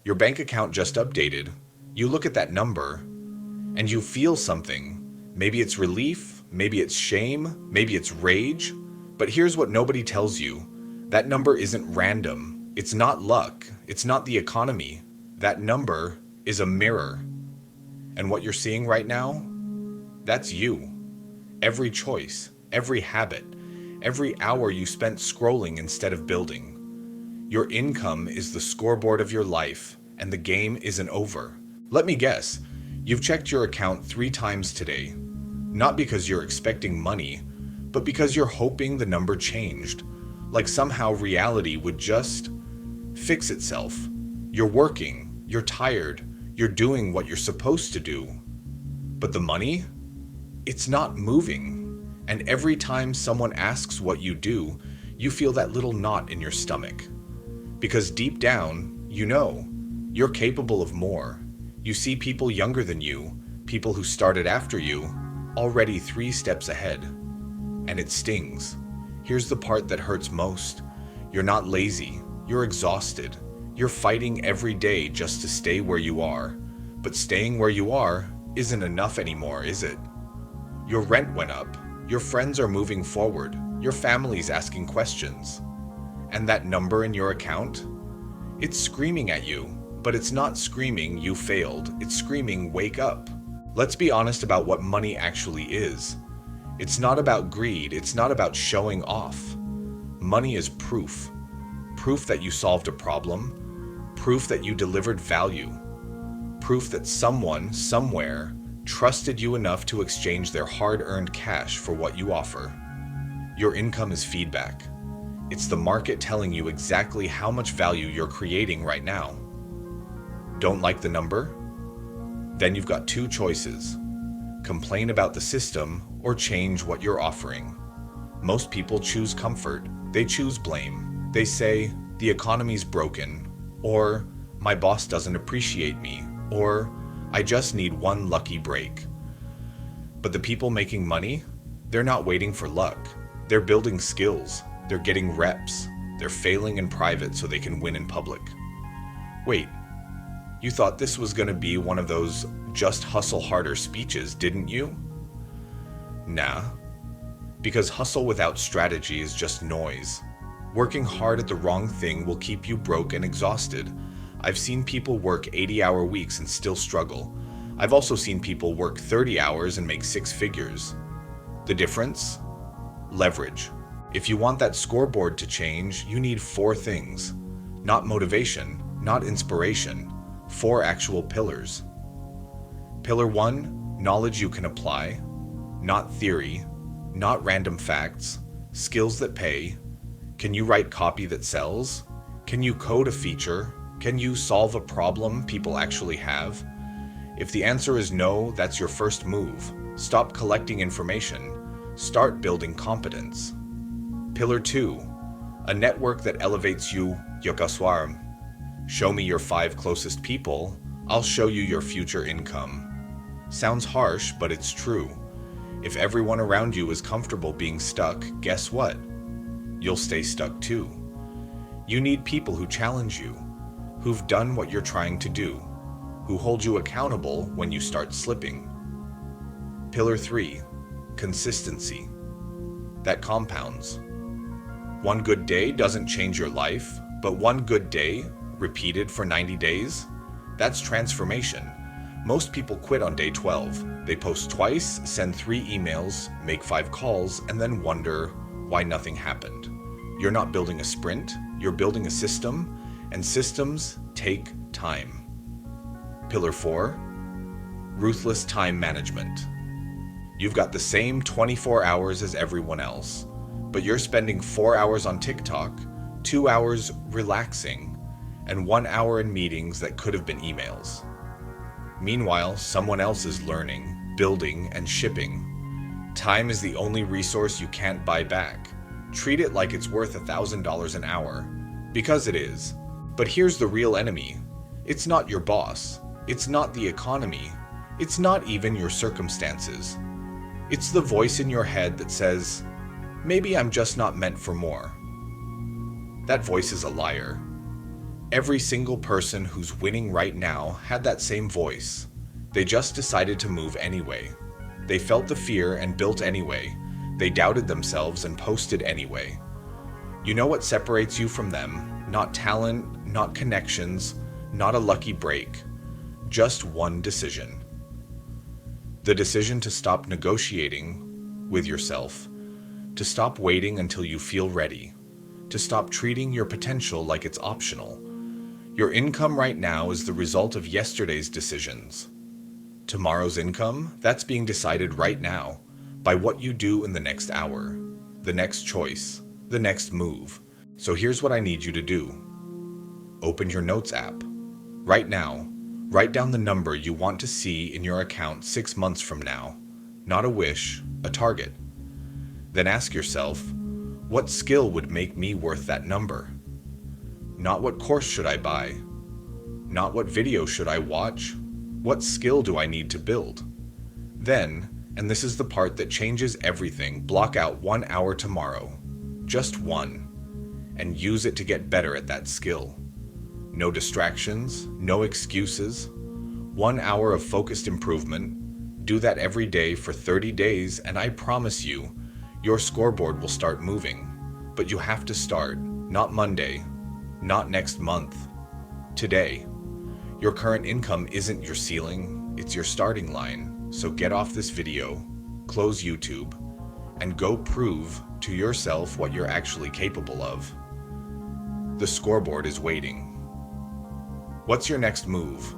Your bank account just updated. You look at that number and you feel something. Maybe it's relief, maybe it's shame, maybe it's rage. But here's what nobody tells you. That number isn't random. It's not luck. It's not the economy. That number is a mirror. And what you're seeing right now, that's you. Every choice, every habit, every hour you spent scrolling instead of building. Your income is the scoreboard of your life, and the game isn't over. Let me guess, you've checked your account 3 times today. Not because you're expecting money, but because you're hoping the number changed. Like somehow reality would just fix itself. You're working, you're tired, you're doing what you're supposed to do. But the money? It's not moving. And every time someone asks what you do, you feel that little knot in your stomach. Because deep down, you know, you're capable of more. You see people younger than you, people who started after you, already 3 steps ahead. And it stings. Here's the part that hurts most. You're not lazy. You're exhausted. You're fighting every day just to stay where you are. But staying where you are isn't enough anymore, is it? Your rent went up. Your friends are moving forward. Your family's asking questions. And that number in your account? It's screaming at you, but it's not screaming you failed. It's screaming wake up. Let's be honest about what money actually is. It's not about greed. It's not about showing off. Money is proof. Proof that you solved a problem. Proof that you delivered value. Proof that someone, somewhere, trusted you enough to exchange their hard-earned cash for what you offer. Your income is feedback. It's the market telling you exactly how much value you're creating right now. Don't like the number? Then you've got 2 choices. Complain about the system or change what you're offering. Most people choose comfort. They choose blame. They say, the economy's broken, or my boss doesn't appreciate me, or I just need one lucky break. But the people making money, they're not waiting for luck. They're building skills. They're getting reps. They're failing in private so they can win in public. Wait, you thought this was going to be one of those just hustle harder speeches, didn't you? Nah, because hustle without strategy is just noise. Working hard at the wrong thing will keep you broke and exhausted. I've seen people work 80-hour weeks and still struggle. I've also seen people work 30 hours and make 6 figures. The difference? Leverage. If you want that scoreboard to change, you need 4 things. Not motivation, not inspiration. 4 actual pillars. Pillar 1, knowledge you can apply. Not theory, not random facts. Skills that pay. Can you write copy that sells? Can you code a feature? Can you solve a problem people actually have? If the answer is no, that's your first move. Stop collecting information. Start building competence. Pillar 2, a network that elevates you, Yokaswaram. Show me your 5 closest people, I'll show you your future income. Sounds harsh, but it's true. If everyone around you is comfortable being stuck, guess what? You'll stay stuck too. You need people who challenge you, who've done what you're trying to do, who hold you accountable when you start slipping. Pillar 3, consistency. That compounds. One good day doesn't change your life, but one good day, repeated for 90 days, that's transformation. Most people quit on day 12. They post twice, send 3 emails, make 5 calls, and then wonder why nothing happened. You're not building a sprint, you're building a system, and systems take time. Pillar 4, ruthless time management. You've got the same 24 hours as everyone else, but you're spending 4 hours on TikTok, 2 hours relaxing, and 1 hour in meetings that could have been emails. Meanwhile, someone else is learning, building, and shipping. Time is the only resource you can't buy back. Treat it like it's worth $1,000 an hour, because it is. But here's the real enemy. It's not your boss. It's not the economy. It's not even your circumstances. It's the voice in your head that says, maybe I'm just not meant for more. That voice is a liar. Every single person who's winning right now had that same voice. They just decided to move anyway. They felt the fear and built anyway. They doubted themselves and posted anyway. You know what separates you from them? Not talent, not connections, not a lucky break. Just one decision. The decision to stop negotiating with yourself, to stop waiting until you feel ready, to stop treating your potential like it's optional. Your income right now is the result of yesterday's decisions. Tomorrow's income, that's being decided right now by what you do in the next hour, the next choice, the next move. So here's what I need you to do. Open your notes app. Right now, write down the number you want to see in your account 6 months from now. Not a wish, a target. Then ask yourself, what skill would make me worth that number? Not what course should I buy? Not what video should I watch? What skill do I need to build? Then, and this is the part that changes everything, block out 1 hour tomorrow. Just one. And use it to get better at that skill. No distractions, no excuses. 1 hour of focused improvement. Do that every day for 30 days, and I promise you, your scoreboard will start moving. But you have to start, not Monday, not next month, today. Your current income isn't your ceiling, it's your starting line. So get off this video, close YouTube, and go prove to yourself what you're actually capable of. The scoreboard is waiting. What's your next move?